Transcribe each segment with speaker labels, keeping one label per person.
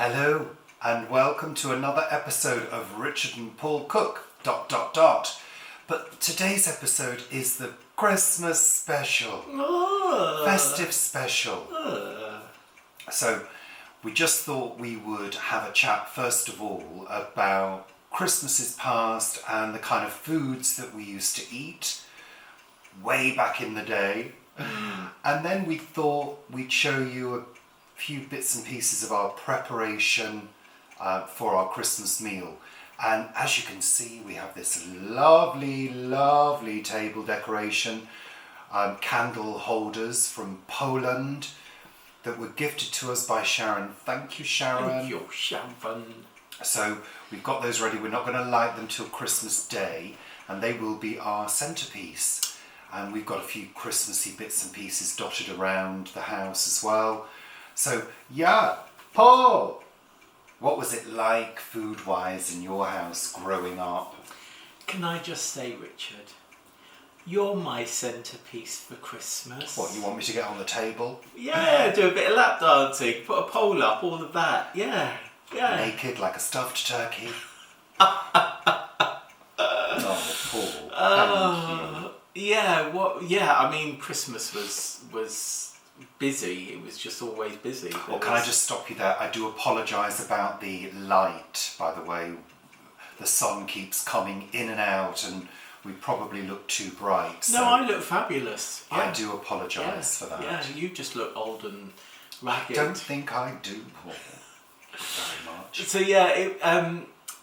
Speaker 1: Hello and welcome to another episode of Richard and Paul Cook ... But today's episode is the Christmas special, festive special. So we just thought we would have a chat first of all about Christmases past and the kind of foods that we used to eat way back in the day. And then we thought we'd show you a few bits and pieces of our preparation for our Christmas meal. And as you can see, we have this lovely table decoration, candle holders from Poland that were gifted to us by Sharon. Thank you, Sharon.
Speaker 2: Thank you, Sharon.
Speaker 1: So we've got those ready. We're not going to light them till Christmas Day, and they will be our centrepiece. And we've got a few Christmassy bits and pieces dotted around the house as well. So yeah, Paul, what was it like food-wise in your house growing up?
Speaker 2: Can I just say, Richard, you're my centrepiece for Christmas.
Speaker 1: What, you want me to get on the table?
Speaker 2: Yeah, do a bit of lap dancing, put a pole up, all of that. Yeah.
Speaker 1: Naked like a stuffed turkey? Oh, Paul, thank you.
Speaker 2: Yeah, I mean, Christmas was busy. It was just always busy.
Speaker 1: Can I just stop you there? I do apologise about the light, by the way. The sun keeps coming in and out and we probably look too bright.
Speaker 2: No, I look fabulous. Yeah.
Speaker 1: I do apologise for that.
Speaker 2: Yeah, you just look old and ragged.
Speaker 1: I don't think I do, Paul, very much.
Speaker 2: So yeah,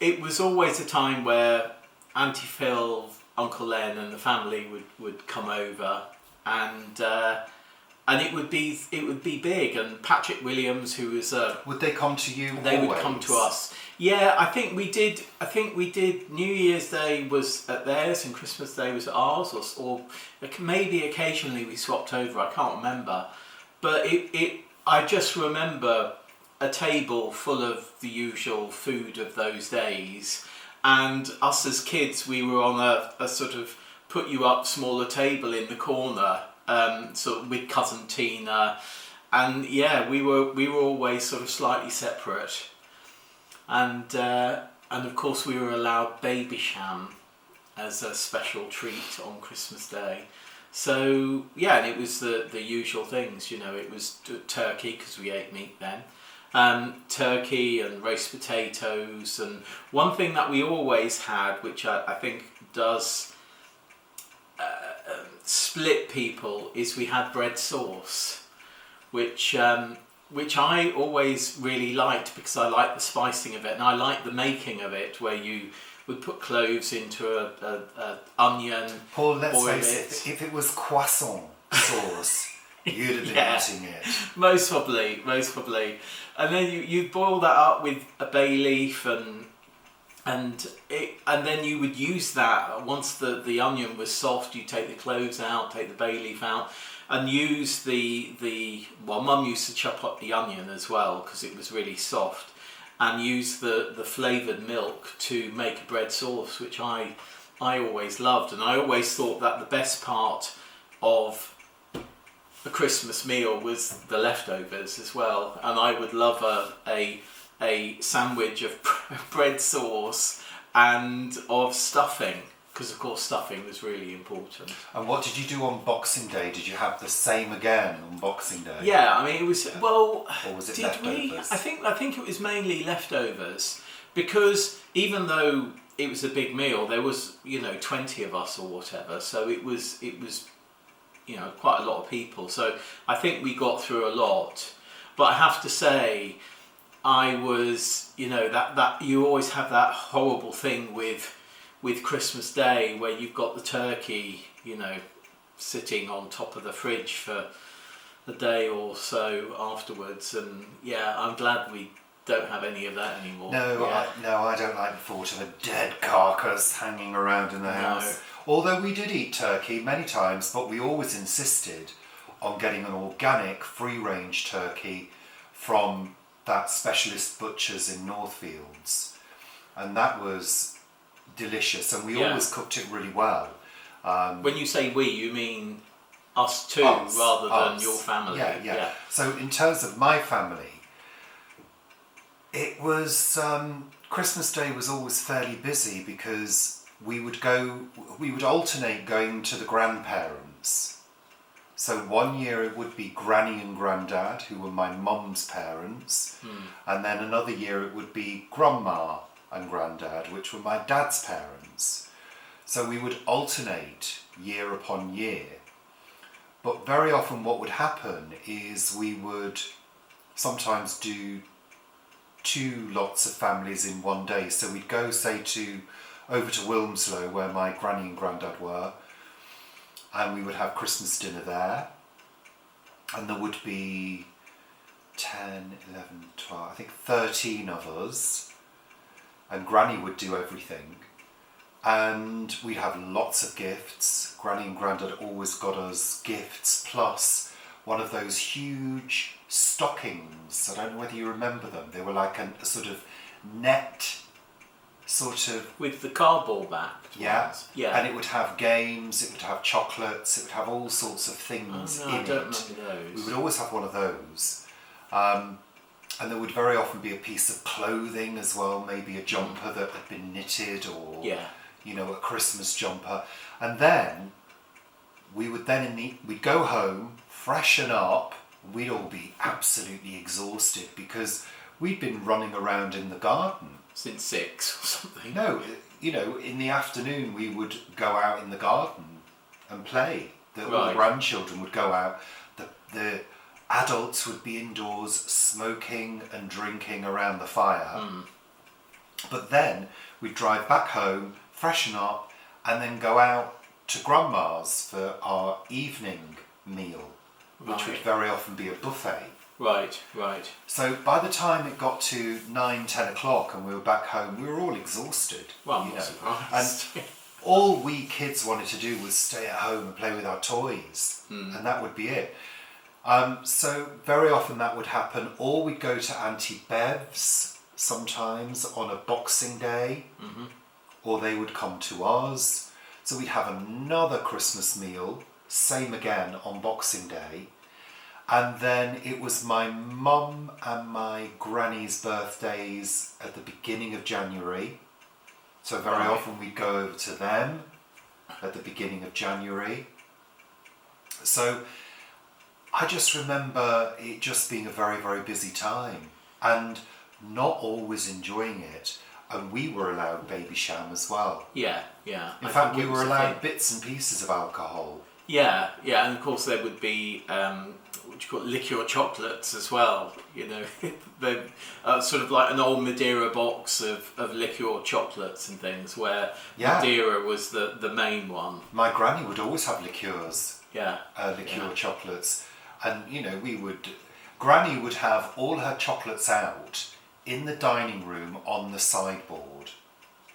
Speaker 2: it was always a time where Auntie Phil, Uncle Len and the family would come over and it would be big, and Patrick Williams, who was
Speaker 1: would they come to you?
Speaker 2: They
Speaker 1: always?
Speaker 2: would come to us. Yeah, I think we did. New Year's Day was at theirs and Christmas Day was at ours, or maybe occasionally we swapped over. I can't remember, but I just remember a table full of the usual food of those days, and us as kids, we were on a sort of put you up smaller table in the corner. Sort of with cousin Tina, and yeah, we were always sort of slightly separate, and of course we were allowed baby sham as a special treat on Christmas Day. So yeah, and it was the usual things, you know. It was turkey because we ate meat then, turkey and roast potatoes, and one thing that we always had, which I think does split people, is we had bread sauce, which I always really liked because I liked the spicing of it and I liked the making of it, where you would put cloves into a onion.
Speaker 1: Paul, let's face it, if it was croissant sauce, you'd have been eating it. Most
Speaker 2: probably. And then you boil that up with a bay leaf and then you would use that once the onion was soft. You take the cloves out, take the bay leaf out, and use Mum used to chop up the onion as well because it was really soft, and use the flavoured milk to make a bread sauce, which I always loved, and I always thought that the best part of a Christmas meal was the leftovers as well, and I would love a sandwich of bread sauce and of stuffing, because of course stuffing was really important.
Speaker 1: And what did you do on Boxing Day? Did you have the same again on Boxing Day?
Speaker 2: Yeah, I mean it was or
Speaker 1: was it
Speaker 2: did
Speaker 1: leftovers?
Speaker 2: I think it was mainly leftovers, because even though it was a big meal, there was 20 of us or whatever, so it was quite a lot of people. So I think we got through a lot, but I have to say, I was, that you always have that horrible thing with Christmas Day where you've got the turkey, sitting on top of the fridge for a day or so afterwards. And yeah, I'm glad we don't have any of that anymore.
Speaker 1: No,
Speaker 2: yeah.
Speaker 1: I don't like the thought of a dead carcass hanging around in the house. Although we did eat turkey many times, but we always insisted on getting an organic, free-range turkey from that specialist butchers in Northfields, and that was delicious, and we always cooked it really well.
Speaker 2: When you say we, you mean us too, rather than your family?
Speaker 1: Yeah. So in terms of my family, It was Christmas Day was always fairly busy because we would alternate going to the grandparents. So one year it would be Granny and Grandad, who were my mum's parents, and then another year it would be Grandma and Grandad, which were my dad's parents. So we would alternate year upon year. But very often what would happen is we would sometimes do 2 lots of families in one day. So we'd go, say, over to Wilmslow, where my granny and granddad were, and we would have Christmas dinner there. And there would be 10, 11, 12, I think 13 of us, and Granny would do everything. And we'd have lots of gifts. Granny and Grandad always got us gifts, plus one of those huge stockings. I don't know whether you remember them. They were like a sort of net, sort of...
Speaker 2: With the cardboard back.
Speaker 1: Yeah.
Speaker 2: Yeah.
Speaker 1: And it would have games, it would have chocolates, it would have all sorts of things in it.
Speaker 2: I don't remember those.
Speaker 1: We would always have one of those. And there would very often be a piece of clothing as well, maybe a jumper that had been knitted, or a Christmas jumper. And then we'd go home, freshen up. We'd all be absolutely exhausted because we'd been running around in the garden
Speaker 2: since 6 or something.
Speaker 1: No, in the afternoon we would go out in the garden and play. All the grandchildren would go out. The adults would be indoors smoking and drinking around the fire. But then we'd drive back home, freshen up, and then go out to Grandma's for our evening meal, which would very often be a buffet.
Speaker 2: Right.
Speaker 1: So by the time it got to 9, 10 o'clock and we were back home, we were all exhausted.
Speaker 2: Well, I'm not surprised.
Speaker 1: And all we kids wanted to do was stay at home and play with our toys, and that would be it. So very often that would happen, or we'd go to Auntie Bev's sometimes on a Boxing Day, or they would come to us. So we'd have another Christmas meal, same again on Boxing Day. And then it was my mum and my granny's birthdays at the beginning of January. So very often we'd go over to them at the beginning of January. So I just remember it just being a very, very busy time and not always enjoying it. And we were allowed baby sham as well.
Speaker 2: Yeah.
Speaker 1: In fact, we were allowed bits and pieces of alcohol.
Speaker 2: Yeah, and of course there would be what you call liqueur chocolates as well. They're sort of like an old Madeira box of liqueur chocolates and things, where Madeira was the main one.
Speaker 1: My granny would always have liqueurs.
Speaker 2: Liqueur
Speaker 1: chocolates, and Granny would have all her chocolates out in the dining room on the sideboard.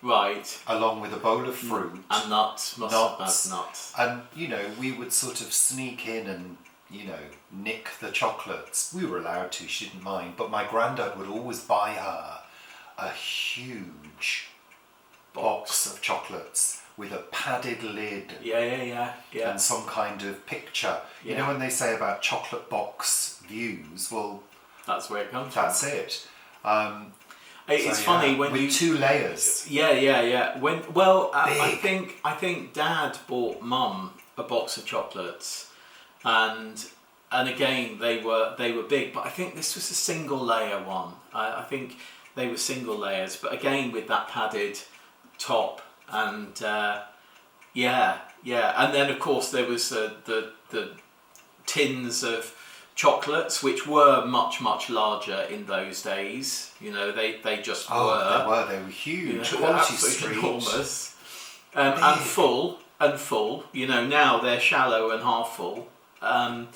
Speaker 2: Right.
Speaker 1: Along with a bowl of fruit.
Speaker 2: And nuts. Nuts.
Speaker 1: And, we would sort of sneak in and, nick the chocolates. We were allowed to, she didn't mind. But my granddad would always buy her a huge box of chocolates with a padded lid.
Speaker 2: Yeah.
Speaker 1: And some kind of picture. You know when they say about chocolate box views? Well,
Speaker 2: that's where it comes from.
Speaker 1: That's it.
Speaker 2: It's funny when
Speaker 1: with 2 layers.
Speaker 2: Yeah. I think Dad bought Mum a box of chocolates, and again they were big, but I think this was a single layer one. I think they were single layers, but again with that padded top, and and then of course there was the tins of chocolates, which were much larger in those days. They just were.
Speaker 1: They were huge. Quality Street,
Speaker 2: enormous, and full. Now they're shallow and half full, and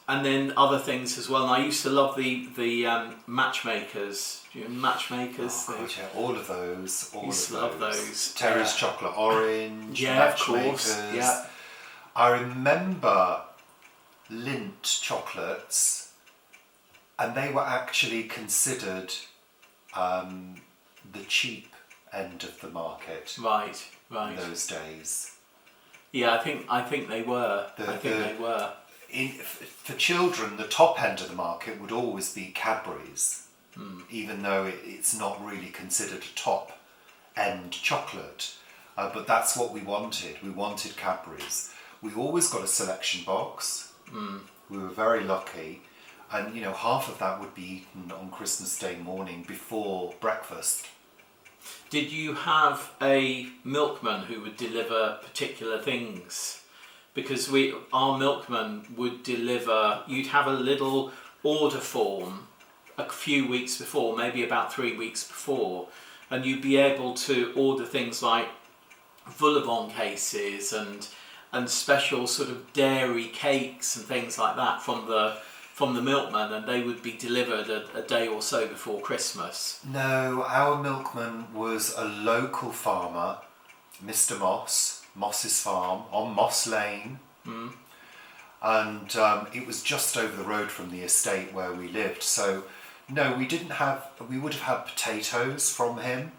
Speaker 2: then other things as well. And I used to love the matchmakers. Matchmakers.
Speaker 1: All of those.
Speaker 2: Love those.
Speaker 1: Terry's chocolate orange.
Speaker 2: Yeah, of course. Yeah.
Speaker 1: I remember Lindt chocolates, and they were actually considered the cheap end of the market.
Speaker 2: Right.
Speaker 1: In those days.
Speaker 2: Yeah, I think they were. They were.
Speaker 1: For children, the top end of the market would always be Cadbury's. even though it's not really considered a top-end chocolate. But that's what we wanted. We wanted Cadbury's. We always got a selection box. We were very lucky. And, half of that would be eaten on Christmas Day morning before breakfast.
Speaker 2: Did you have a milkman who would deliver particular things? Because our milkman would deliver, you'd have a little order form a few weeks before, maybe about 3 weeks before, and you'd be able to order things like vol-au-vent cases and special sort of dairy cakes and things like that from the milkman, and they would be delivered a day or so before Christmas.
Speaker 1: No, our milkman was a local farmer, Mr. Moss's farm on Moss Lane. And it was just over the road from the estate where we lived. So no, we would have had potatoes from him,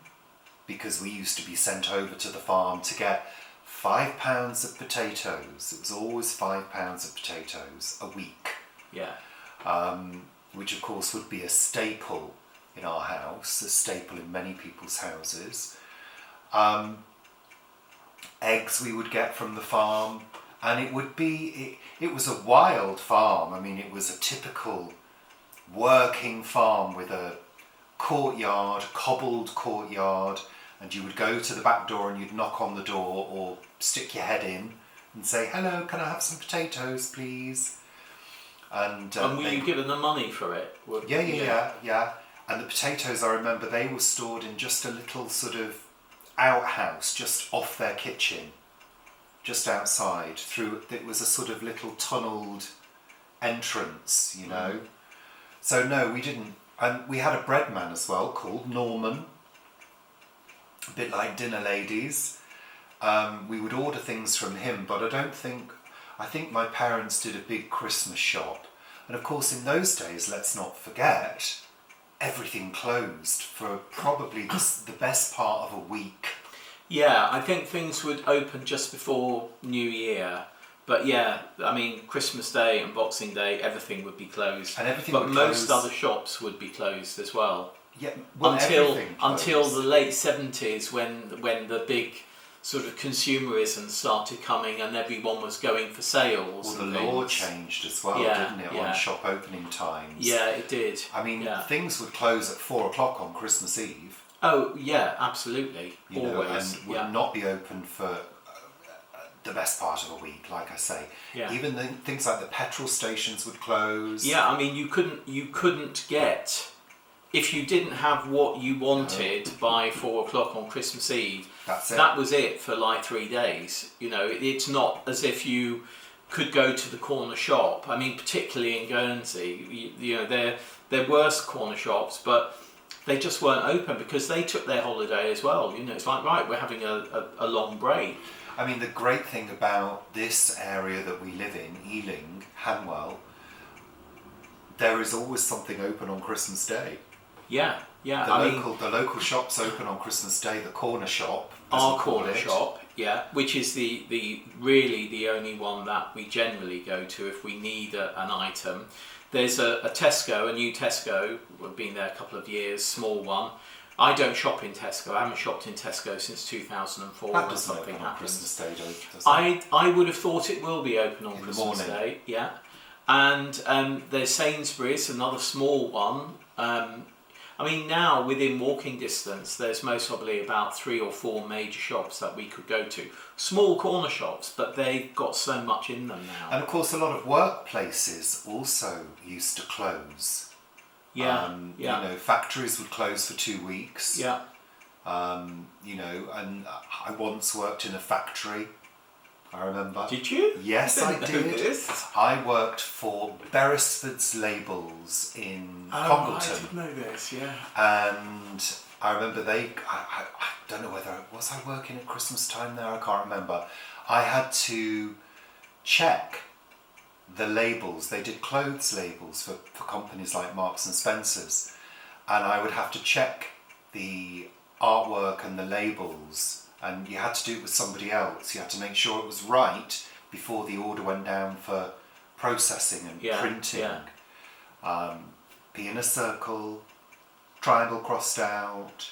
Speaker 1: because we used to be sent over to the farm to get 5 pounds of potatoes. It was always 5 pounds of potatoes a week.
Speaker 2: Yeah.
Speaker 1: Which of course would be a staple in our house, a staple in many people's houses. Eggs we would get from the farm, and it was a wild farm. I mean, it was a typical working farm with a courtyard, cobbled courtyard, and you would go to the back door and you'd knock on the door or stick your head in and say, "Hello, can I have some potatoes, please?" And
Speaker 2: were you given the money for it?
Speaker 1: Yeah. And the potatoes, I remember, they were stored in just a little sort of outhouse just off their kitchen, just outside. It was a sort of little tunnelled entrance, So no, we didn't. And we had a bread man as well called Norman, a bit like dinner ladies. We would order things from him, but I think my parents did a big Christmas shop. And of course, in those days, let's not forget, everything closed for probably the best part of a week.
Speaker 2: Yeah, I think things would open just before New Year. But yeah, I mean, Christmas Day and Boxing Day, everything would be closed.
Speaker 1: And everything
Speaker 2: but
Speaker 1: would
Speaker 2: most
Speaker 1: close.
Speaker 2: Other shops would be closed as well.
Speaker 1: Yeah, well,
Speaker 2: until the late 70s, when the big sort of consumerism started coming and everyone was going for sales.
Speaker 1: Well, the law changed as well, didn't it, on shop opening times?
Speaker 2: Yeah, it did.
Speaker 1: I mean, things would close at 4 o'clock on Christmas Eve.
Speaker 2: Oh, yeah, absolutely. Always.
Speaker 1: And would not be open for the best part of a week, like I say.
Speaker 2: Yeah.
Speaker 1: Even things like the petrol stations would close.
Speaker 2: Yeah, I mean, you couldn't get, if you didn't have what you wanted by 4 o'clock on Christmas Eve, that was it for like 3 days. It's not as if you could go to the corner shop. I mean, particularly in Guernsey, there were corner shops, but they just weren't open because they took their holiday as well. It's like, right, we're having a long break.
Speaker 1: I mean, the great thing about this area that we live in, Ealing, Hanwell, there is always something open on Christmas Day.
Speaker 2: Yeah.
Speaker 1: The local shops open on Christmas Day. The corner shop,
Speaker 2: our corner shop, which is really the only one that we generally go to if we need an item. There's a Tesco, a new Tesco. We've been there a couple of years, small one. I don't shop in Tesco. I haven't shopped in Tesco since 2004.
Speaker 1: That doesn't open on Christmas Day, does it?
Speaker 2: I would have thought it will be open on Christmas Day. Yeah, and there's Sainsbury's, another small one. I mean, now within walking distance, there's most probably about 3 or 4 major shops that we could go to. Small corner shops, but they've got so much in them now.
Speaker 1: And of course, a lot of workplaces also used to close. Factories would close for 2 weeks.
Speaker 2: Yeah.
Speaker 1: And I once worked in a factory. I remember.
Speaker 2: Did you?
Speaker 1: Yes, I did.
Speaker 2: This.
Speaker 1: I worked for Beresford's Labels in Congleton.
Speaker 2: I did know this, yeah.
Speaker 1: And I remember I don't know whether, was I working at Christmas time there? I can't remember. I had to check the labels. They did clothes labels for companies like Marks and Spencer's. And I would have to check the artwork and the labels. And you had to do it with somebody else. You had to make sure it was right before the order went down for processing and printing. Yeah. Be in a circle, triangle crossed out,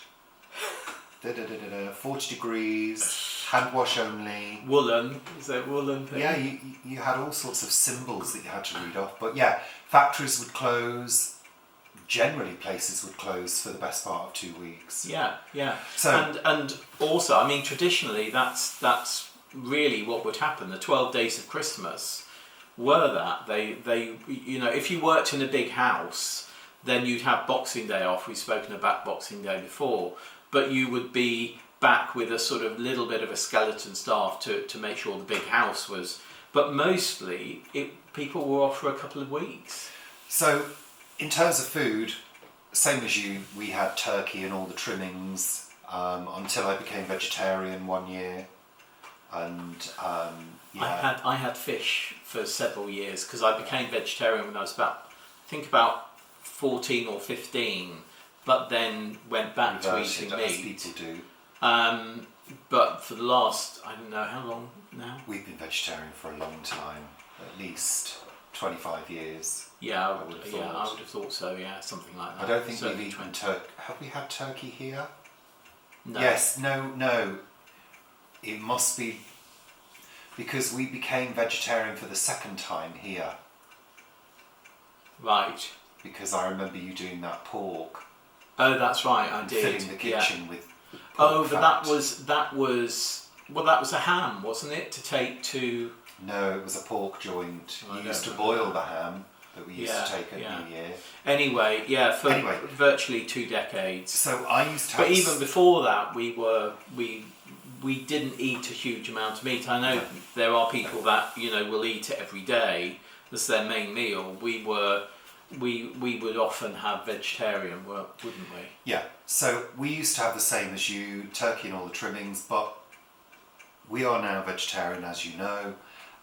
Speaker 1: 40 degrees, hand wash only.
Speaker 2: Woolen, is that woolen thing?
Speaker 1: Yeah, you had all sorts of symbols that you had to read off. But yeah, factories would close. Generally, places would close for the best part of 2 weeks.
Speaker 2: Yeah.
Speaker 1: So
Speaker 2: and also, I mean, traditionally, that's really what would happen. The 12 days of Christmas were that they if you worked in a big house, then you'd have Boxing Day off. We've spoken about Boxing Day before, but you would be back with a sort of little bit of a skeleton staff to make sure the big house was. But mostly, people were off for a couple of weeks.
Speaker 1: So, in terms of food, same as you, we had turkey and all the trimmings until I became vegetarian one year, and
Speaker 2: I had fish for several years because I became vegetarian when I was about 14 or 15, but then went back to eating meat.
Speaker 1: As people do.
Speaker 2: But for the last, I don't know how long now.
Speaker 1: We've been vegetarian for a long time, at least 25 years.
Speaker 2: Yeah, I would have thought so. Yeah, something like that.
Speaker 1: I don't think
Speaker 2: Certainly
Speaker 1: we've eaten turkey. Have we had turkey here?
Speaker 2: No.
Speaker 1: Yes. No. It must be because we became vegetarian for the second time here.
Speaker 2: Right.
Speaker 1: Because I remember you doing that pork.
Speaker 2: Oh, that's right. I did.
Speaker 1: Filling the kitchen with.
Speaker 2: Oh, but
Speaker 1: fat.
Speaker 2: that was a ham, wasn't it? To take to.
Speaker 1: No, it was a pork joint.
Speaker 2: I
Speaker 1: You used to
Speaker 2: don't
Speaker 1: boil
Speaker 2: know.
Speaker 1: the ham that we used to take at New Year.
Speaker 2: Anyway, for virtually 2 decades.
Speaker 1: So I used to have...
Speaker 2: But even before that, we didn't eat a huge amount of meat. I know there are people that will eat it every day. That's their main meal. We would often have vegetarian, wouldn't we?
Speaker 1: Yeah. So we used to have the same as you, turkey and all the trimmings, but we are now vegetarian, as you know.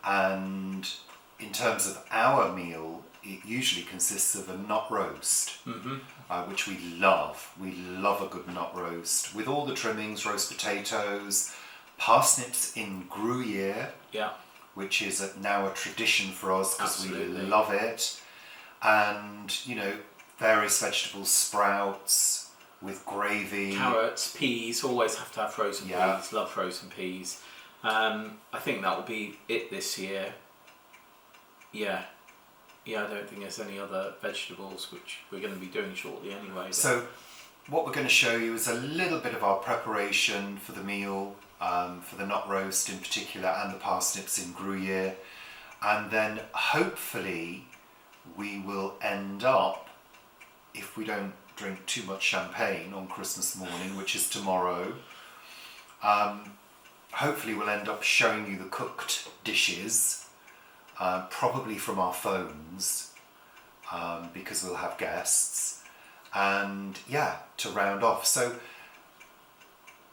Speaker 1: And in terms of our meal, it usually consists of a knot roast, which we love. We love a good knot roast with all the trimmings, roast potatoes, parsnips in Gruyere, which is now a tradition for us because we love it. And, various vegetables, sprouts with gravy.
Speaker 2: Carrots, peas, always have to have frozen peas. Love frozen peas. I think that will be it this year. Yeah, I don't think there's any other vegetables, which we're going to be doing shortly anyway.
Speaker 1: So what we're going to show you is a little bit of our preparation for the meal, for the knot roast in particular, and the parsnips in Gruyere. And then hopefully we will end up, if we don't drink too much champagne on Christmas morning, which is tomorrow, hopefully we'll end up showing you the cooked dishes, probably from our phones, because we'll have guests, and to round off. So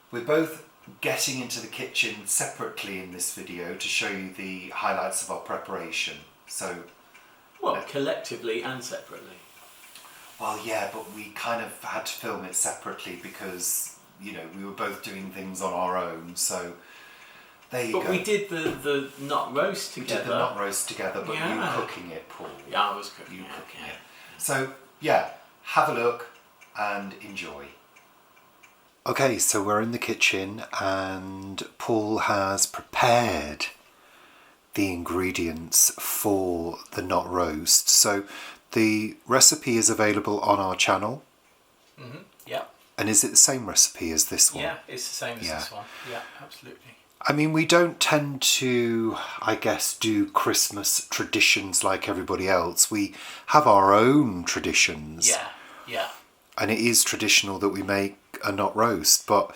Speaker 1: we're both getting into the kitchen separately in this video to show you the highlights of our preparation. So,
Speaker 2: collectively and separately.
Speaker 1: Well, yeah, but we kind of had to film it separately because, we were both doing things on our own, so there you go.
Speaker 2: But we did the knot roast together.
Speaker 1: We did the knot roast together, but you were cooking it, Paul.
Speaker 2: Yeah, I was cooking
Speaker 1: it. So, have a look and enjoy. Okay, so we're in the kitchen and Paul has prepared the ingredients for the knot roast. So the recipe is available on our channel.
Speaker 2: Mm-hmm. Yeah.
Speaker 1: And is it the same recipe as this one?
Speaker 2: Yeah, it's the same as this one. Yeah, absolutely.
Speaker 1: I mean, we don't tend to, I guess, do Christmas traditions like everybody else. We have our own traditions.
Speaker 2: Yeah.
Speaker 1: And it is traditional that we make a knot roast, but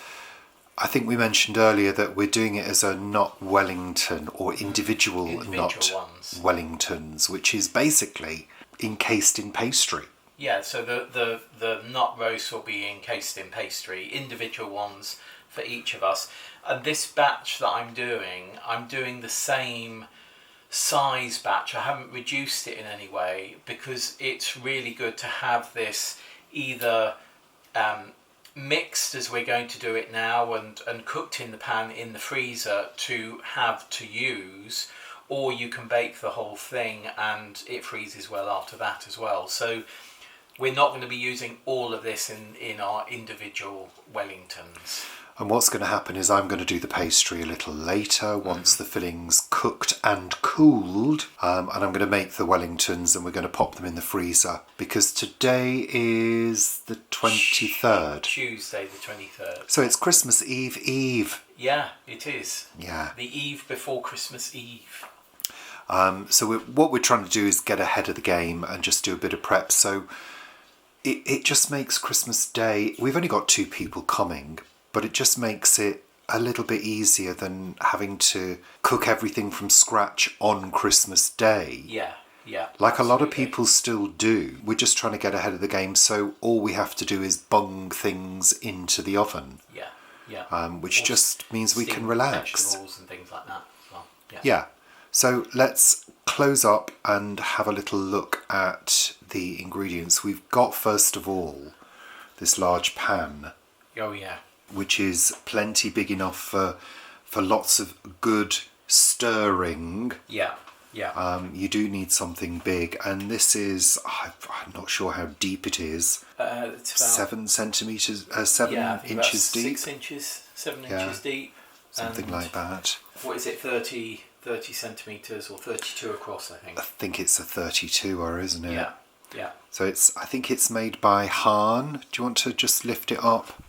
Speaker 1: I think we mentioned earlier that we're doing it as a knot Wellington or individual knot
Speaker 2: ones.
Speaker 1: Wellingtons, which is basically encased in pastry.
Speaker 2: Yeah, so the knot roast will be encased in pastry, individual ones for each of us. And this batch that I'm doing the same size batch. I haven't reduced it in any way because it's really good to have this either mixed as we're going to do it now and cooked in the pan in the freezer to have to use, or you can bake the whole thing and it freezes well after that as well. So we're not going to be using all of this in our individual Wellingtons.
Speaker 1: And what's going to happen is I'm going to do the pastry a little later once the filling's cooked and cooled. And I'm going to make the Wellingtons and we're going to pop them in the freezer because today is the 23rd.
Speaker 2: Tuesday the 23rd.
Speaker 1: So it's Christmas Eve.
Speaker 2: Yeah, it is.
Speaker 1: Yeah.
Speaker 2: The eve before Christmas Eve.
Speaker 1: So what we're trying to do is get ahead of the game and just do a bit of prep. So it just makes Christmas Day... We've only got 2 people coming, but it just makes it a little bit easier than having to cook everything from scratch on Christmas Day.
Speaker 2: Yeah.
Speaker 1: Like absolutely. A lot of people still do. We're just trying to get ahead of the game, so all we have to do is bung things into the oven.
Speaker 2: Yeah.
Speaker 1: Which just means we can relax.
Speaker 2: Vegetables and things like that as well.
Speaker 1: Yeah. So let's close up and have a little look at the ingredients. We've got, first of all, this large pan.
Speaker 2: Oh, yeah.
Speaker 1: Which is plenty big enough for lots of good stirring.
Speaker 2: Yeah.
Speaker 1: You do need something big, and this is, I'm not sure how deep it is.
Speaker 2: It's about
Speaker 1: 7 centimetres, 7 inches deep.
Speaker 2: 6 inches, 7 inches deep.
Speaker 1: Something
Speaker 2: and
Speaker 1: like that.
Speaker 2: What is it, 30 centimetres or 32 across, I think.
Speaker 1: I think it's a 32er, isn't it?
Speaker 2: Yeah.
Speaker 1: So I think it's made by Hahn. Do you want to just lift it up?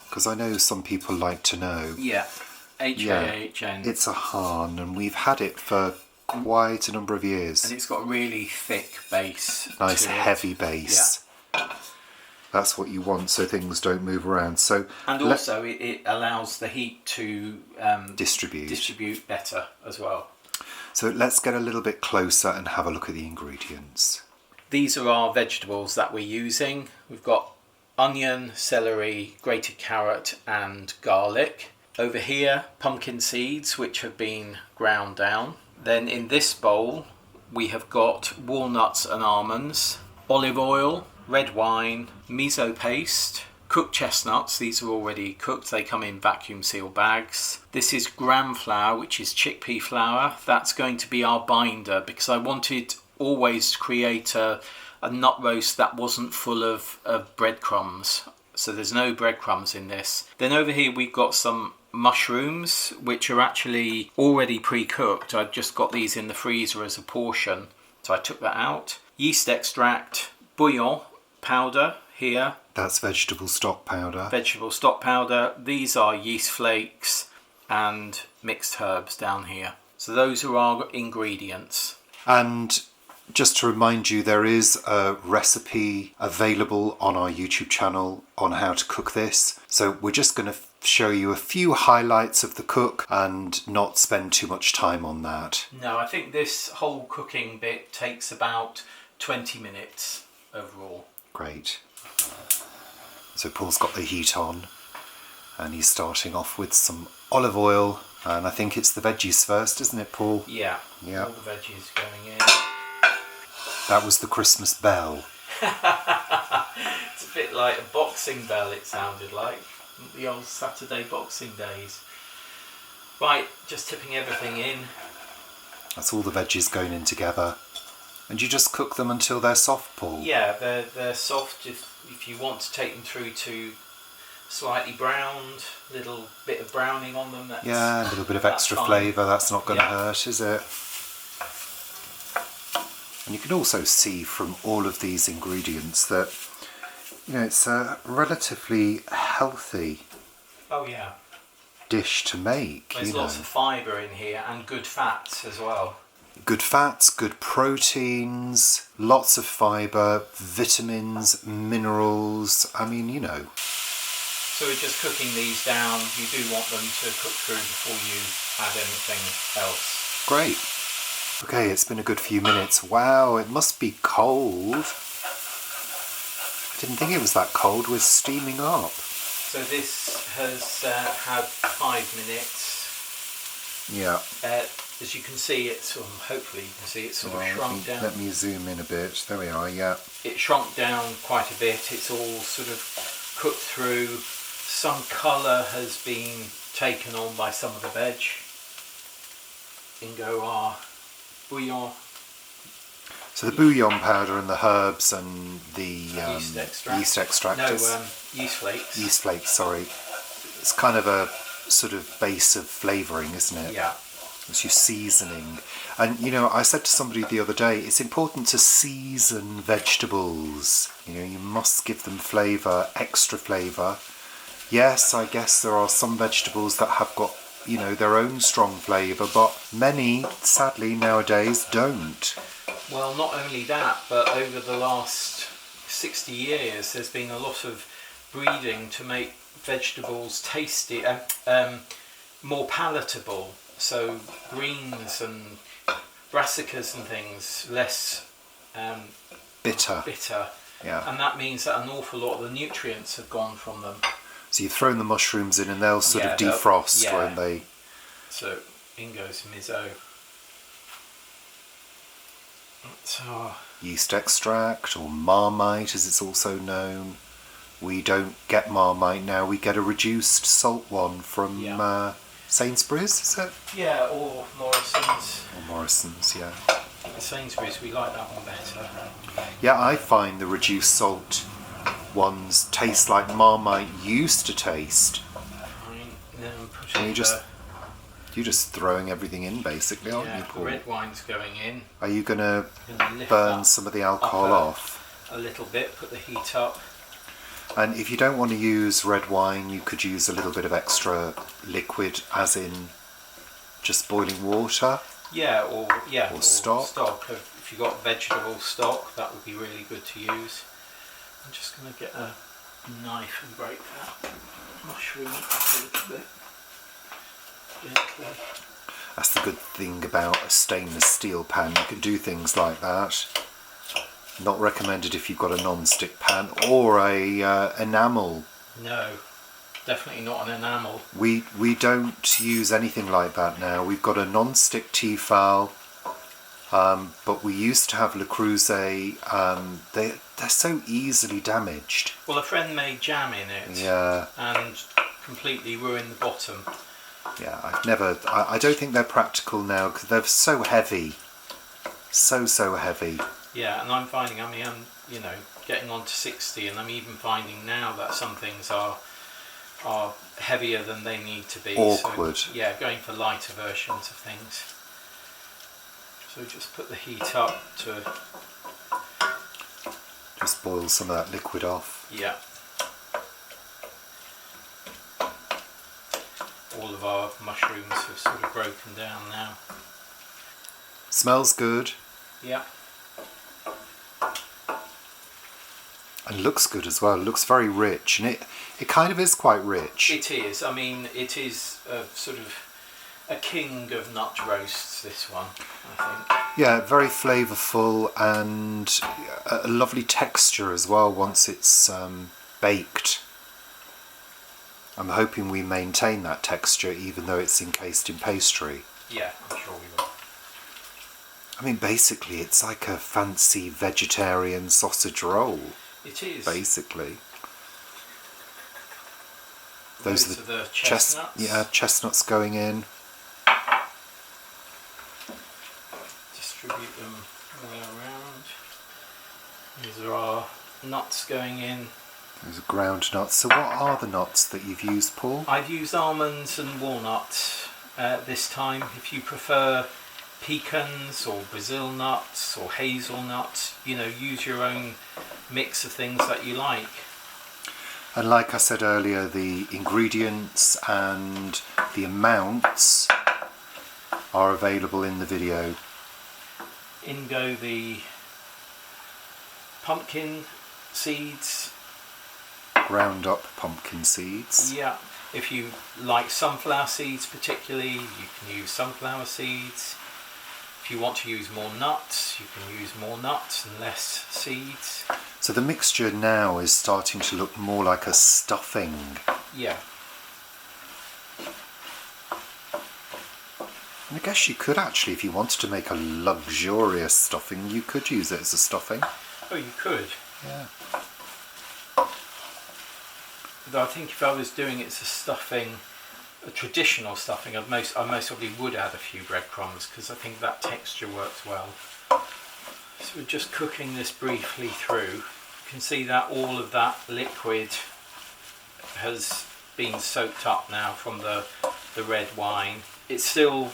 Speaker 1: Because I know some people like to know.
Speaker 2: Yeah, H-A-H-N.
Speaker 1: It's a Hahn, and we've had it for quite a number of years.
Speaker 2: And it's got a really thick base.
Speaker 1: Nice heavy base. Yeah. That's what you want so things don't move around. So
Speaker 2: and also it allows the heat to distribute better as well.
Speaker 1: So let's get a little bit closer and have a look at the ingredients.
Speaker 2: These are our vegetables that we're using. We've got onion, celery, grated carrot and garlic. Over here, pumpkin seeds which have been ground down. Then in this bowl we have got walnuts and almonds, olive oil, red wine, miso paste, cooked chestnuts. These are already cooked, they come in vacuum sealed bags. This is gram flour, which is chickpea flour. That's going to be our binder because I wanted always to create a nut roast that wasn't full of breadcrumbs. So there's no breadcrumbs in this. Then over here we've got some mushrooms which are actually already pre-cooked. I just got these in the freezer as a portion, so I took that out. Yeast extract, bouillon powder here.
Speaker 1: That's vegetable stock powder.
Speaker 2: Vegetable stock powder. These are yeast flakes and mixed herbs down here. So those are our ingredients.
Speaker 1: And just to remind you, there is a recipe available on our YouTube channel on how to cook this. So we're just going to show you a few highlights of the cook and not spend too much time on that.
Speaker 2: No, I think this whole cooking bit takes about 20 minutes overall.
Speaker 1: Great. So Paul's got the heat on and he's starting off with some olive oil, and I think it's the veggies first, isn't it, Paul?
Speaker 2: Yeah. All the veggies going in.
Speaker 1: That was the Christmas bell.
Speaker 2: It's a bit like a boxing bell, it sounded like. The old Saturday Boxing Days. Right, just tipping everything in.
Speaker 1: That's all the veggies going in together. And you just cook them until they're soft, Paul?
Speaker 2: Yeah, they're soft. If you want to take them through to slightly browned, little bit of browning on them.
Speaker 1: Yeah, a little bit of extra flavour. That's not going to hurt, is it? And you can also see from all of these ingredients that, it's a relatively healthy dish to make.
Speaker 2: There's lots of fibre in here and good fats as well.
Speaker 1: Good fats, good proteins, lots of fibre, vitamins, minerals. I mean,
Speaker 2: So we're just cooking these down. You do want them to cook through before you add anything else.
Speaker 1: Great. Okay, it's been a good few minutes. Wow, it must be cold. I didn't think it was that cold. We're steaming up.
Speaker 2: So this has had 5 minutes.
Speaker 1: Yeah.
Speaker 2: As you can see, hopefully you can see it's sort of shrunk down.
Speaker 1: Let me zoom in a bit. There we are, yeah.
Speaker 2: It shrunk down quite a bit. It's all sort of cooked through. Some colour has been taken on by some of the veg. In go our bouillon.
Speaker 1: So the bouillon powder and the herbs and the
Speaker 2: yeast extract.
Speaker 1: yeast extract.
Speaker 2: No, yeast flakes.
Speaker 1: Yeast flakes, sorry. It's kind of a sort of base of flavouring, isn't it?
Speaker 2: Yeah.
Speaker 1: It's your seasoning. And, you know, I said to somebody the other day, it's important to season vegetables. You know, you must give them flavour, extra flavour. Yes, I guess there are some vegetables that have got, you know, their own strong flavour, but many, sadly, nowadays don't.
Speaker 2: Well, not only that, but over the last 60 years, there's been a lot of breeding to make vegetables tasty, more palatable. So greens and brassicas and things less
Speaker 1: bitter. Yeah.
Speaker 2: And that means that an awful lot of the nutrients have gone from them.
Speaker 1: So you've thrown the mushrooms in and they'll sort of defrost when they...
Speaker 2: So in goes miso. So
Speaker 1: yeast extract, or Marmite as it's also known. We don't get Marmite now, we get a reduced salt one from Sainsbury's, is it?
Speaker 2: Yeah, or Morrison's.
Speaker 1: Or Morrison's, yeah.
Speaker 2: At Sainsbury's, we like that one better.
Speaker 1: Yeah, I find the reduced salt ones taste like Marmite used to taste. You're just throwing everything in, basically, aren't you, Paul?
Speaker 2: The red wine's going in.
Speaker 1: Are you going to burn some of the alcohol off?
Speaker 2: A little bit, put the heat up.
Speaker 1: And if you don't want to use red wine, you could use a little bit of extra liquid, as in just boiling water.
Speaker 2: Or
Speaker 1: stock.
Speaker 2: If you've got vegetable stock, that would be really good to use. I'm just going to get a knife and break that mushroom up a little bit. Gently.
Speaker 1: That's the good thing about a stainless steel pan. You can do things like that. Not recommended if you've got a non-stick pan or a enamel.
Speaker 2: No, definitely not an enamel.
Speaker 1: We don't use anything like that now. We've got a non-stick Tefal, but we used to have Le Creuset. They're so easily damaged.
Speaker 2: Well, a friend made jam in it.
Speaker 1: Yeah.
Speaker 2: And completely ruined the bottom.
Speaker 1: Yeah, I don't think they're practical now because they're so heavy. So heavy.
Speaker 2: Yeah, and I'm finding, I'm getting on to 60, and I'm even finding now that some things are heavier than they need to be.
Speaker 1: Awkward.
Speaker 2: So, going for lighter versions of things. So just put the heat up to...
Speaker 1: Just boil some of that liquid off.
Speaker 2: Yeah. All of our mushrooms have sort of broken down now.
Speaker 1: Smells good.
Speaker 2: Yeah.
Speaker 1: And looks good as well. It looks very rich, and it kind of is quite rich.
Speaker 2: It is. I mean, it is sort of a king of nut roasts, this one, I think.
Speaker 1: Yeah, very flavourful and a lovely texture as well once it's baked. I'm hoping we maintain that texture even though it's encased in pastry.
Speaker 2: Yeah, I'm sure we will.
Speaker 1: I mean, basically it's like a fancy vegetarian sausage roll.
Speaker 2: It is.
Speaker 1: Basically.
Speaker 2: Those are the chestnuts.
Speaker 1: Chestnuts going in.
Speaker 2: Distribute them all the way around. These are our nuts going in.
Speaker 1: Those are ground nuts. So what are the nuts that you've used, Paul?
Speaker 2: I've used almonds and walnuts this time. If you prefer pecans or Brazil nuts or hazelnuts, use your own mix of things that you like.
Speaker 1: And like I said earlier, the ingredients and the amounts are available in the video.
Speaker 2: In go the pumpkin seeds.
Speaker 1: Ground up pumpkin seeds.
Speaker 2: Yeah, if you like sunflower seeds particularly, you can use sunflower seeds. If you want to use more nuts, you can use more nuts and less seeds.
Speaker 1: So the mixture now is starting to look more like a stuffing.
Speaker 2: Yeah.
Speaker 1: And I guess you could actually, if you wanted to make a luxurious stuffing, you could use it as a stuffing.
Speaker 2: Oh, you could.
Speaker 1: Yeah.
Speaker 2: But I think if I was doing it as a stuffing, a traditional stuffing, I most probably would add a few breadcrumbs because I think that texture works well. So we're just cooking this briefly through. You can see that all of that liquid has been soaked up now from the red wine. It's still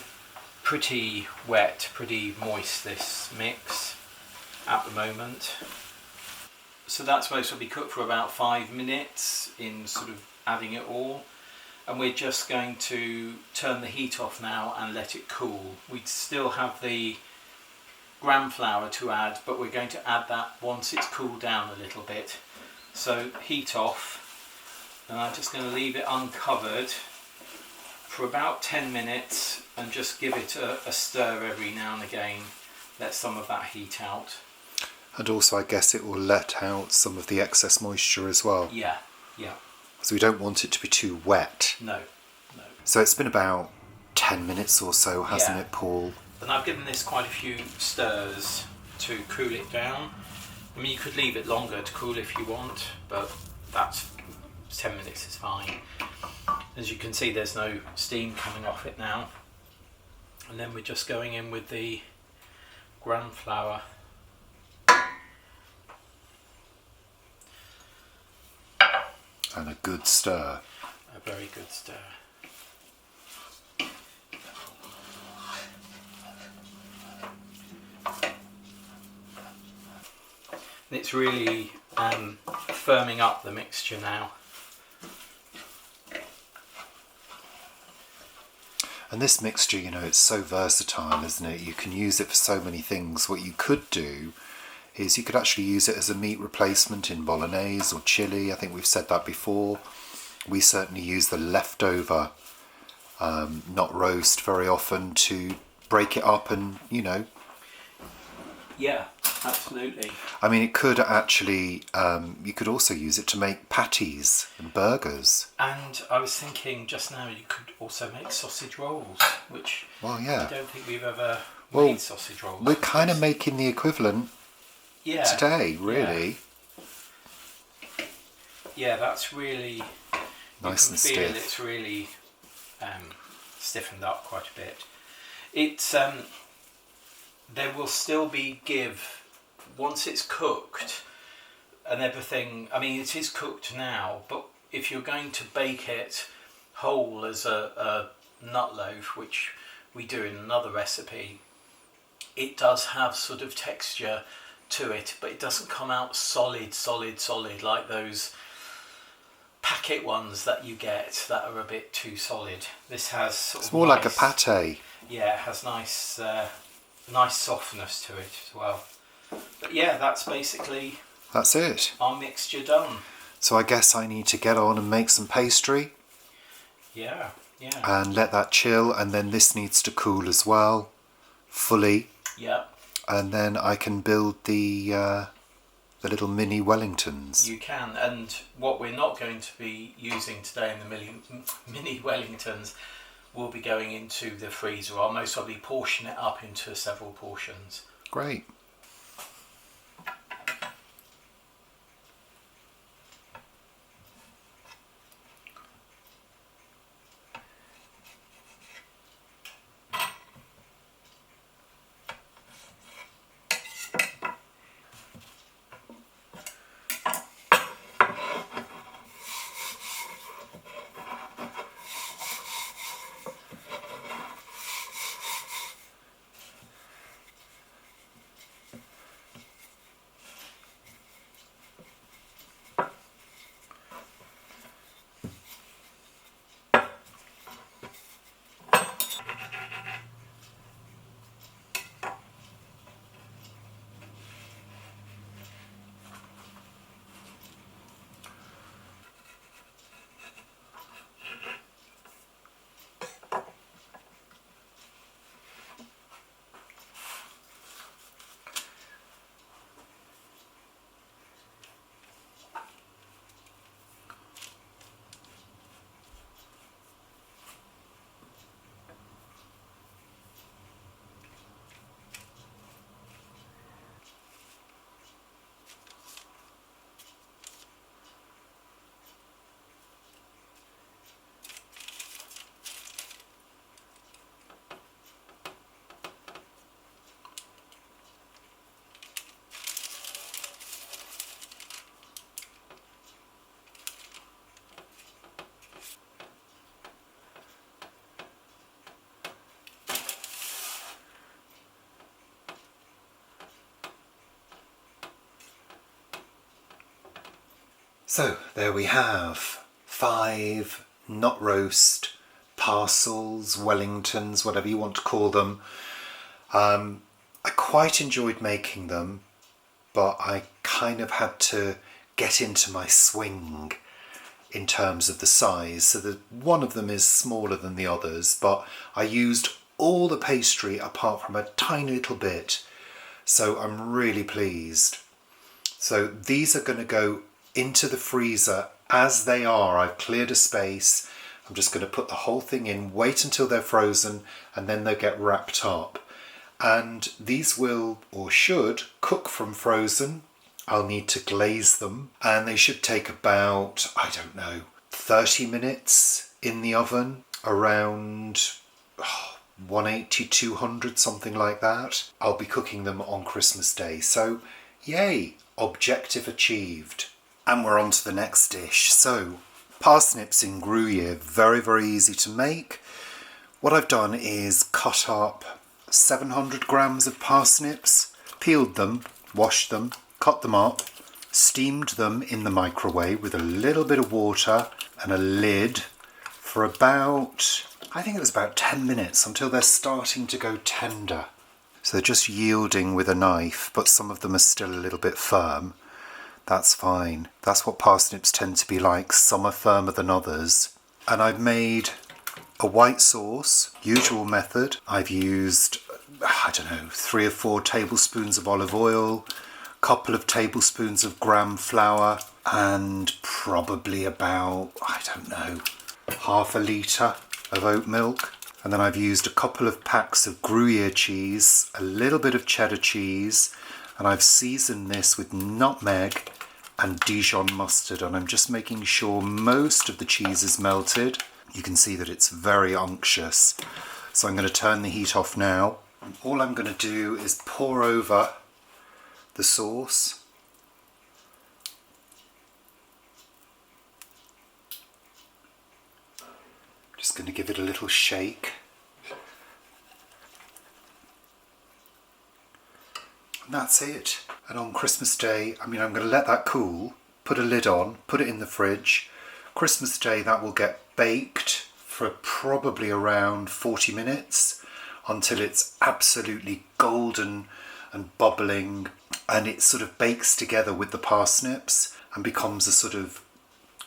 Speaker 2: pretty wet, pretty moist, this mix at the moment. So that's supposed to be cooked for about 5 minutes in sort of adding it all. And we're just going to turn the heat off now and let it cool. We still have the gram flour to add, but we're going to add that once it's cooled down a little bit. So heat off, and I'm just going to leave it uncovered for about 10 minutes and just give it a stir every now and again. Let some of that heat out.
Speaker 1: And also I guess it will let out some of the excess moisture as well.
Speaker 2: Yeah, yeah.
Speaker 1: So we don't want it to be too wet.
Speaker 2: No, no.
Speaker 1: So it's been about 10 minutes or so, hasn't it, Paul?
Speaker 2: And I've given this quite a few stirs to cool it down. I mean, you could leave it longer to cool if you want, but that's 10 minutes is fine. As you can see, there's no steam coming off it now. And then we're just going in with the gram flour.
Speaker 1: And a good stir.
Speaker 2: A very good stir. And it's really firming up the mixture now.
Speaker 1: And this mixture, you know, it's so versatile, isn't it? You can use it for so many things. What you could do is you could actually use it as a meat replacement in bolognese or chili. I think we've said that before. We certainly use the leftover not roast very often to break it up and, you know.
Speaker 2: Yeah, absolutely.
Speaker 1: I mean, it could actually, you could also use it to make patties and burgers.
Speaker 2: And I was thinking just now you could also make sausage rolls, which
Speaker 1: Well, yeah.
Speaker 2: I don't think we've ever made sausage rolls.
Speaker 1: We're kind of making the equivalent today, really.
Speaker 2: Yeah, that's really
Speaker 1: Nice and
Speaker 2: you can feel
Speaker 1: stiff.
Speaker 2: it's really stiffened up quite a bit. It's there will still be give once it's cooked and everything. I mean, it is cooked now, but if you're going to bake it whole as a nut loaf, which we do in another recipe, it does have sort of texture to it, but it doesn't come out solid like those packet ones that you get that are a bit too solid. This has sort
Speaker 1: It's
Speaker 2: of
Speaker 1: more like a
Speaker 2: nice,
Speaker 1: pate.
Speaker 2: yeah, it has nice nice softness to it as well. But yeah, that's basically
Speaker 1: That's it.
Speaker 2: our mixture done.
Speaker 1: So I guess I need to get on and make some pastry
Speaker 2: Yeah, yeah,
Speaker 1: and let that chill, and then this needs to cool as well, fully,
Speaker 2: yeah.
Speaker 1: and then I can build the little mini Wellingtons.
Speaker 2: You can, and what we're not going to be using today in the mini Wellingtons will be going into the freezer. I'll most probably portion it up into several portions.
Speaker 1: Great. So there we have 5 not roast parcels, Wellingtons, whatever you want to call them. I quite enjoyed making them, but I kind of had to get into my swing in terms of the size. So one of them is smaller than the others, but I used all the pastry apart from a tiny little bit. So I'm really pleased. So these are going to go into the freezer as they are. I've cleared a space. I'm just going to put the whole thing in, wait until they're frozen, and then they'll get wrapped up. And these will, or should, cook from frozen. I'll need to glaze them, and they should take about, 30 minutes in the oven, around 180, 200, something like that. I'll be cooking them on Christmas Day. So, yay, objective achieved. And we're on to the next dish. So, parsnips in Gruyere, very, very easy to make. What I've done is cut up 700 grams of parsnips, peeled them, washed them, cut them up, steamed them in the microwave with a little bit of water and a lid for about, I think it was about 10 minutes, until they're starting to go tender. So they're just yielding with a knife, but some of them are still a little bit firm. That's fine. That's what parsnips tend to be like. Some are firmer than others. And I've made a white sauce, usual method. I've used, 3 or 4 tablespoons of olive oil, a couple of tablespoons of gram flour, and probably about, half a litre of oat milk. And then I've used a couple of packs of Gruyere cheese, a little bit of cheddar cheese, and I've seasoned this with nutmeg and Dijon mustard, and I'm just making sure most of the cheese is melted. You can see that it's very unctuous. So I'm going to turn the heat off now. And all I'm going to do is pour over the sauce. Just going to give it a little shake. And that's it. And on Christmas Day, I'm going to let that cool, put a lid on, put it in the fridge. Christmas Day, that will get baked for probably around 40 minutes until it's absolutely golden and bubbling, and it sort of bakes together with the parsnips and becomes a sort of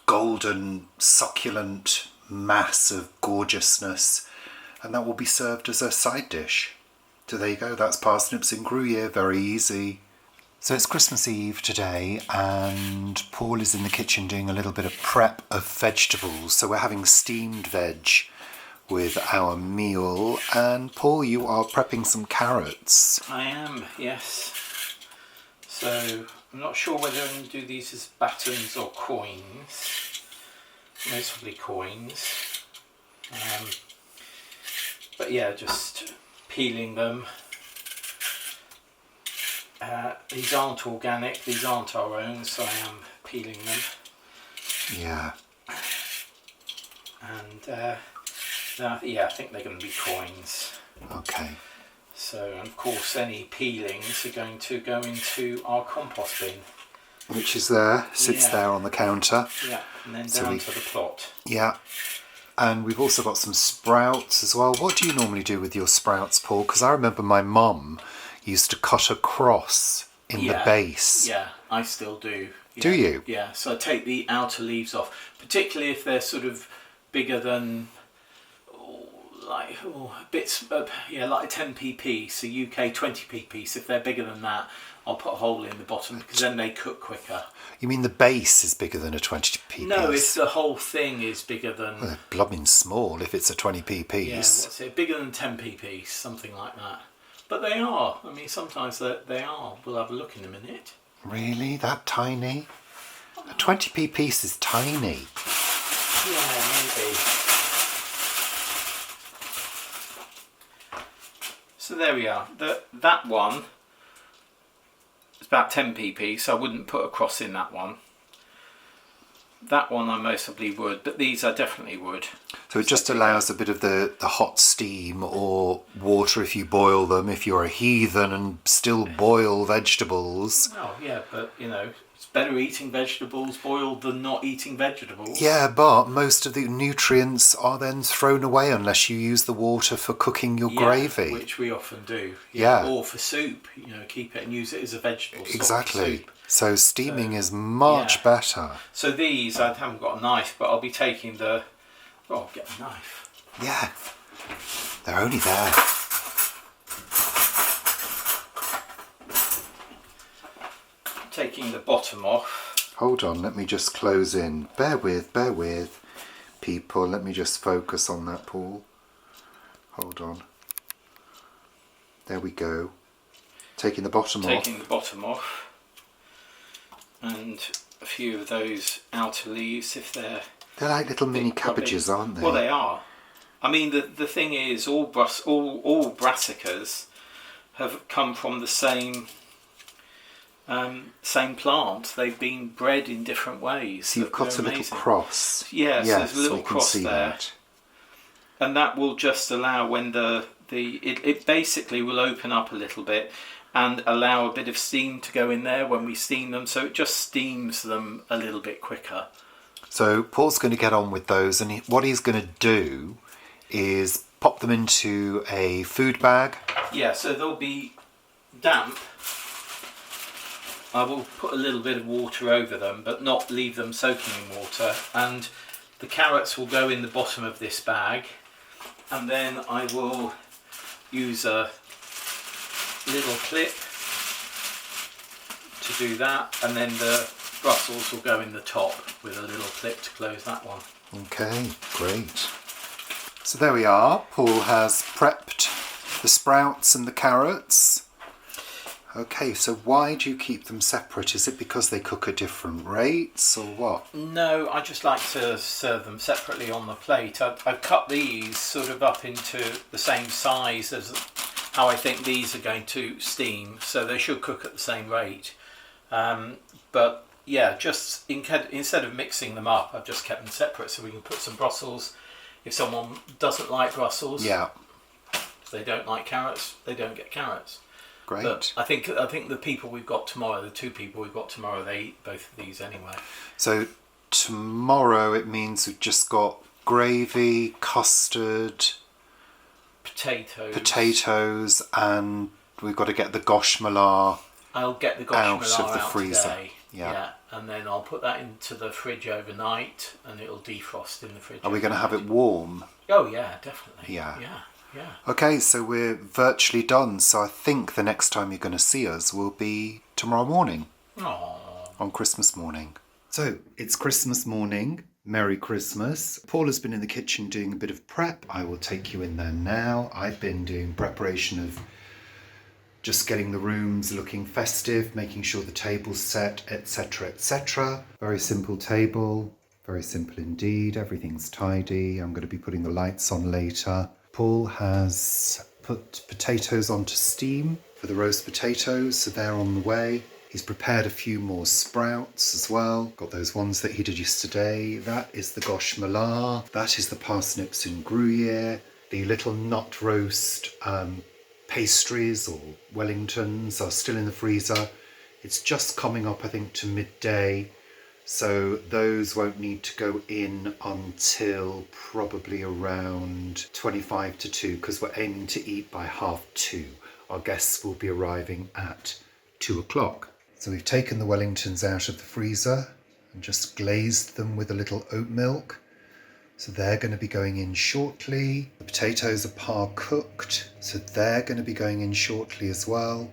Speaker 1: golden, succulent mass of gorgeousness, and that will be served as a side dish. So there you go, that's parsnips in Gruyere, very easy. So it's Christmas Eve today, and Paul is in the kitchen doing a little bit of prep of vegetables. So we're having steamed veg with our meal, and Paul, you are prepping some carrots.
Speaker 2: I am, yes. So I'm not sure whether I'm going to do these as batons or coins. Mostly coins. But yeah, just peeling them. These aren't organic, these aren't our own, so I am peeling them.
Speaker 1: Yeah.
Speaker 2: And I think they're going to be coins.
Speaker 1: Okay.
Speaker 2: So, and of course, any peelings are going to go into our compost bin.
Speaker 1: Which is there, sits there on the counter.
Speaker 2: Yeah, and then down to the plot.
Speaker 1: Yeah. And we've also got some sprouts as well. What do you normally do with your sprouts, Paul? Because I remember my mum used to cut a cross in the base.
Speaker 2: Yeah, I still do. Yeah.
Speaker 1: Do you?
Speaker 2: Yeah, so I take the outer leaves off, particularly if they're sort of bigger than, like a 10p piece, a UK 20p piece. If they're bigger than that, I'll put a hole in the bottom because then they cook quicker.
Speaker 1: You mean the base is bigger than a 20p piece?
Speaker 2: No, if the whole thing is bigger than...
Speaker 1: Well, they're blooming small if it's a 20p piece.
Speaker 2: Yeah, what's it? Bigger than 10p piece, something like that. But they are. I mean, sometimes they are. We'll have a look in a minute.
Speaker 1: Really? That tiny? A 20p piece is tiny.
Speaker 2: Yeah, maybe. So there we are. That one is about 10p piece, so I wouldn't put a cross in that one. That one I mostly would, but these I definitely would.
Speaker 1: So it just allows a bit of the hot steam or water if you boil them, if you're a heathen and still boil vegetables.
Speaker 2: Oh, yeah, but, you know, it's better eating vegetables boiled than not eating vegetables.
Speaker 1: Yeah, but most of the nutrients are then thrown away unless you use the water for cooking your gravy.
Speaker 2: Which we often do.
Speaker 1: Yeah.
Speaker 2: Or for soup, you know, keep it and use it as a vegetable stock
Speaker 1: Exactly.
Speaker 2: soup.
Speaker 1: So steaming is much better.
Speaker 2: So these, I haven't got a knife, but I'll be taking the... Oh, I'll get a knife.
Speaker 1: Yeah. They're only there.
Speaker 2: Taking the bottom off.
Speaker 1: Hold on, let me just close in. Bear with, people. Let me just focus on that, Paul. Hold on. There we go. Taking the bottom off.
Speaker 2: Taking the bottom off. And a few of those outer leaves, if they're
Speaker 1: like little mini cabbages, aren't they?
Speaker 2: Well, they are. I mean, the thing is, all brassicas have come from the same plant. They've been bred in different ways.
Speaker 1: So you've got a little cross.
Speaker 2: Yes, there's a little cross there.
Speaker 1: That.
Speaker 2: And that will just allow when it basically will open up a little bit and allow a bit of steam to go in there when we steam them, so it just steams them a little bit quicker.
Speaker 1: So Paul's going to get on with those, and what he's going to do is pop them into a food bag.
Speaker 2: Yeah, so they'll be damp. I will put a little bit of water over them, but not leave them soaking in water. And the carrots will go in the bottom of this bag, and then I will use a little clip to do that, and then the Brussels will go in the top with a little clip to close that one.
Speaker 1: Okay, great. So there we are. Paul has prepped the sprouts and the carrots. Okay, so why do you keep them separate? Is it because they cook at different rates or what?
Speaker 2: No, I just like to serve them separately on the plate. I've cut these sort of up into the same size as how I think these are going to steam, so they should cook at the same rate. But yeah, just instead of mixing them up, I've just kept them separate so we can put some Brussels. If someone doesn't like Brussels, if they don't like carrots, they don't get carrots.
Speaker 1: Great.
Speaker 2: But I think the people we've got tomorrow, the two people we've got tomorrow, they eat both of these anyway.
Speaker 1: So tomorrow it means we've just got gravy, custard, potatoes, and we've got to get the Gache Melee.
Speaker 2: I'll get the Gache Melee
Speaker 1: out of the freezer.
Speaker 2: Today. Yeah, and then I'll put that into the fridge overnight, and it'll defrost in the fridge.
Speaker 1: Are we going to have it warm?
Speaker 2: Oh yeah, definitely.
Speaker 1: Yeah.
Speaker 2: Yeah.
Speaker 1: Okay, so we're virtually done. So I think the next time you're going to see us will be tomorrow morning.
Speaker 2: Aww.
Speaker 1: On Christmas morning. So it's Christmas morning. Merry Christmas. Paul has been in the kitchen doing a bit of prep. I will take you in there now. I've been doing preparation of just getting the rooms looking festive, making sure the table's set, etc., etc. Very simple table, very simple indeed. Everything's tidy. I'm going to be putting the lights on later. Paul has put potatoes onto steam for the roast potatoes, so they're on the way. He's prepared a few more sprouts as well. Got those ones that he did yesterday. That is the Gache Melee. That is the parsnips and Gruyere. The little nut roast pastries or Wellingtons are still in the freezer. It's just coming up, I think, to midday. So those won't need to go in until probably around 25 to 2 because we're aiming to eat by 2:30. Our guests will be arriving at 2 o'clock. So we've taken the Wellingtons out of the freezer and just glazed them with a little oat milk. So they're going to be going in shortly. The potatoes are par cooked, so they're going to be going in shortly as well,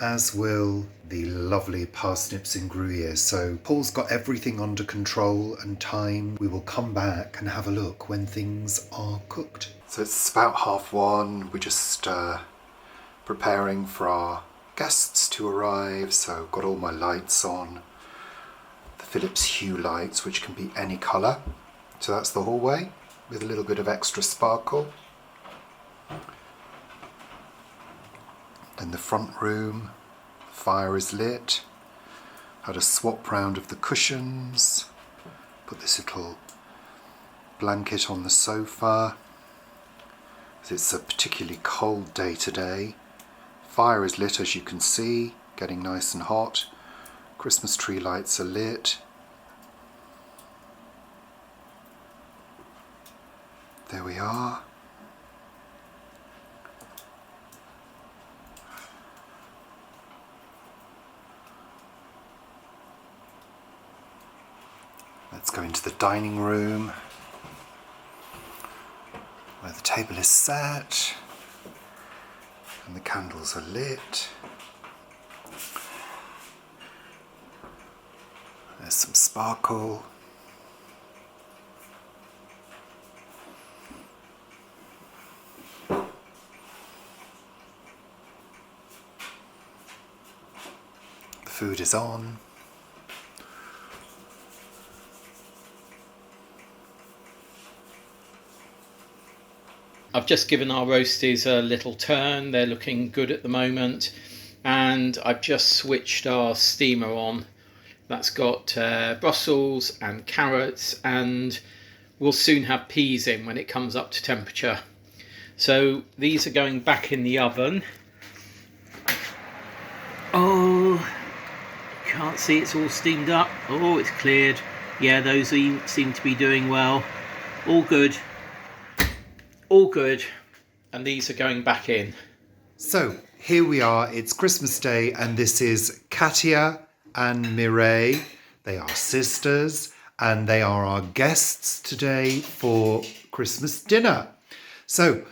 Speaker 1: as will the lovely parsnips and Gruyere. So Paul's got everything under control and time. We will come back and have a look when things are cooked. So it's about 1:30. We're just preparing for our guests to arrive. So I've got all my lights on. The Philips Hue lights, which can be any colour. So that's the hallway with a little bit of extra sparkle. In the front room, the fire is lit. Had a swap round of the cushions. Put this little blanket on the sofa. It's a particularly cold day today. Fire is lit, as you can see, getting nice and hot. Christmas tree lights are lit. There we are. Let's go into the dining room, where the table is set and the candles are lit. There's some sparkle. The food is on.
Speaker 2: I've just given our roasties a little turn. They're looking good at the moment. And I've just switched our steamer on. That's got Brussels and carrots, and we'll soon have peas in when it comes up to temperature. So these are going back in the oven. Oh, can't see it's all steamed up. Oh, it's cleared. Yeah, those seem to be doing well. All good. All good. And these are going back in.
Speaker 1: So here we are, it's Christmas Day, and this is Katia and Mireille. They are sisters and they are our guests today for Christmas dinner. So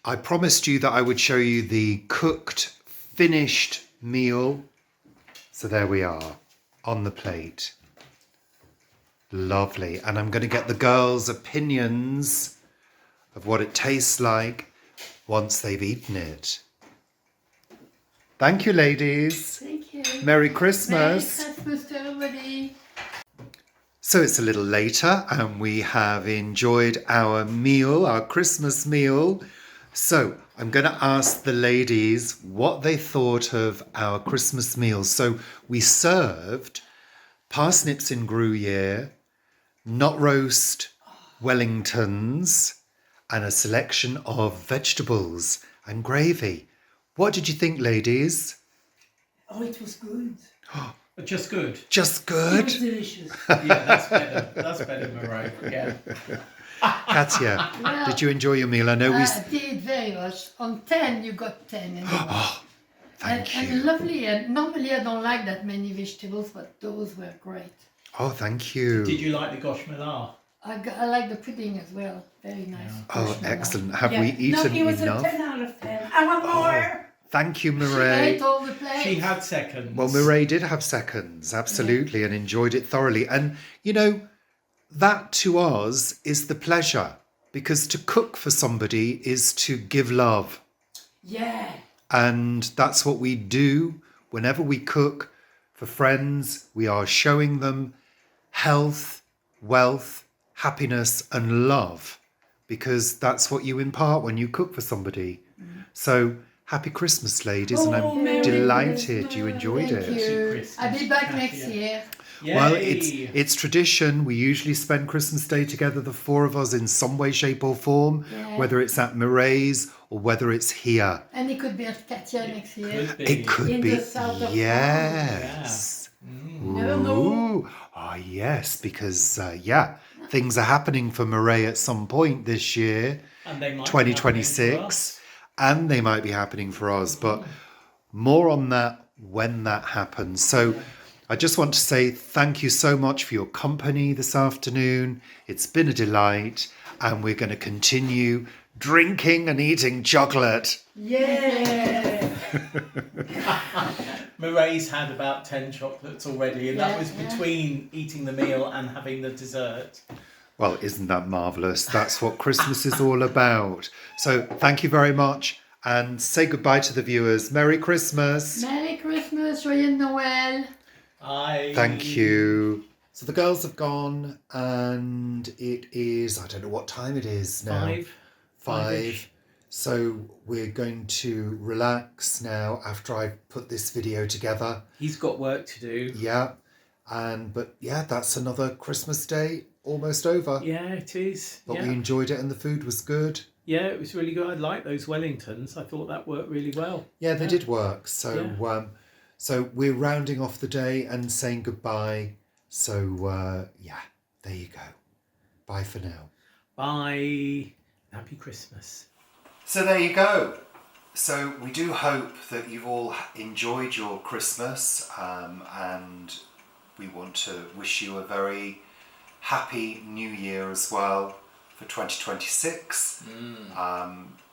Speaker 1: I promised you that I would show you the cooked, finished meal. So there we are on the plate. Lovely. And I'm going to get the girls' opinions of what it tastes like once they've eaten it. Thank you, ladies.
Speaker 3: Thank you.
Speaker 1: Merry Christmas.
Speaker 3: Merry Christmas to everybody.
Speaker 1: So it's a little later and we have enjoyed our meal, our Christmas meal. So I'm going to ask the ladies what they thought of our Christmas meal. So we served parsnips in Gruyere, not roast Wellingtons, and a selection of vegetables and gravy. What did you think, ladies?
Speaker 3: Oh, it was good.
Speaker 2: Just good.
Speaker 1: Just
Speaker 3: It
Speaker 1: good?
Speaker 3: was delicious.
Speaker 2: Yeah, that's better. That's better, Moreau. Yeah.
Speaker 1: Katia,
Speaker 3: Well,
Speaker 1: did you enjoy your meal? I know we...
Speaker 3: I did very much. On 10, you got 10.
Speaker 1: Thank you.
Speaker 3: And lovely. And normally I don't like that many vegetables, but those were great.
Speaker 1: Oh, thank you.
Speaker 2: Did you like the Gache Melee?
Speaker 3: I like the pudding as well. Very nice.
Speaker 1: Oh,
Speaker 3: Marshmallow.
Speaker 1: excellent. Have we
Speaker 4: No,
Speaker 1: eaten
Speaker 4: it was
Speaker 1: enough?
Speaker 4: a 10 out of 10. I want more.
Speaker 1: Thank you,
Speaker 3: She
Speaker 1: Mireille.
Speaker 3: ate all the plates.
Speaker 2: She had seconds.
Speaker 1: Well, Mireille did have seconds, absolutely, and enjoyed it thoroughly. And, you know, that to us is the pleasure, because to cook for somebody is to give love.
Speaker 3: Yeah.
Speaker 1: And that's what we do whenever we cook for friends. We are showing them health, wealth, happiness and love, because that's what you impart when you cook for somebody. So happy Christmas, ladies, and I'm
Speaker 4: Merry
Speaker 1: delighted
Speaker 4: Christmas.
Speaker 1: you enjoyed
Speaker 3: Thank
Speaker 1: it.
Speaker 3: you.
Speaker 2: Christmas,
Speaker 3: I'll be back
Speaker 2: Katia.
Speaker 3: next year.
Speaker 2: Yay.
Speaker 1: Well, it's tradition. We usually spend Christmas Day together, the four of us, in some way, shape or form,
Speaker 3: Yeah.
Speaker 1: whether it's at Mireille's or whether it's here.
Speaker 3: And it could be at Katia next year.
Speaker 2: Could be.
Speaker 1: It could
Speaker 3: In
Speaker 1: be,
Speaker 3: the south of
Speaker 1: yes.
Speaker 4: Never know.
Speaker 1: Ooh. Ah, yes, because, things are happening for Mireille at some point this year,
Speaker 2: And they might be
Speaker 1: 2026, and they might be happening for us, but more on that when that happens. So I just want to say thank you so much for your company this afternoon. It's been a delight, and we're going to continue drinking and eating chocolate.
Speaker 3: Yeah.
Speaker 2: Mireille's had about 10 chocolates already, and that
Speaker 3: Yeah,
Speaker 2: was
Speaker 3: yeah.
Speaker 2: between eating the meal and having the dessert.
Speaker 1: Well, isn't that marvellous? That's what Christmas is all about. So thank you very much, and say goodbye to the viewers. Merry Christmas.
Speaker 3: Merry Christmas, Joyeux Noël.
Speaker 1: Thank you. So the girls have gone, and it is, I don't know what time it is now.
Speaker 2: 5.
Speaker 1: Five. So we're going to relax now after I put this video together.
Speaker 2: He's got work to do.
Speaker 1: Yeah. But yeah, that's another Christmas day almost over.
Speaker 2: Yeah, it is.
Speaker 1: But
Speaker 2: yeah.
Speaker 1: we enjoyed it and the food was good.
Speaker 2: Yeah, it was really good. I liked those Wellingtons. I thought that worked really well.
Speaker 1: Yeah, they did work. So so we're rounding off the day and saying goodbye. So yeah, there you go. Bye for now.
Speaker 2: Bye. Happy Christmas.
Speaker 1: So there you go. So we do hope that you've all enjoyed your Christmas, and we want to wish you a very happy New Year as well for 2026.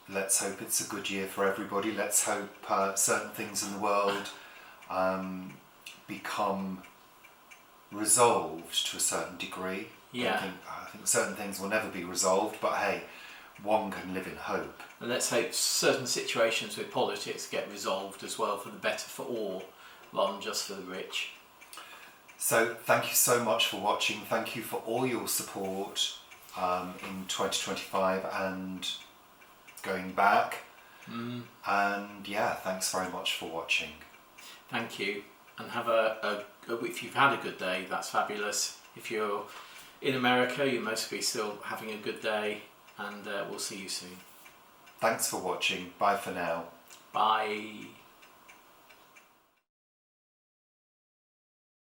Speaker 1: Let's hope it's a good year for everybody. Let's hope certain things in the world become resolved to a certain degree.
Speaker 2: Yeah.
Speaker 1: I think certain things will never be resolved, but hey, one can live in hope.
Speaker 2: And let's hope certain situations with politics get resolved as well for the better for all, rather than just for the rich.
Speaker 1: So thank you so much for watching. Thank you for all your support in 2025 and going back. And yeah, thanks very much for watching.
Speaker 2: Thank you. And have if you've had a good day, that's fabulous. If you're in America, you must be still having a good day, and we'll see you soon.
Speaker 1: Thanks for watching. Bye for now.
Speaker 2: Bye.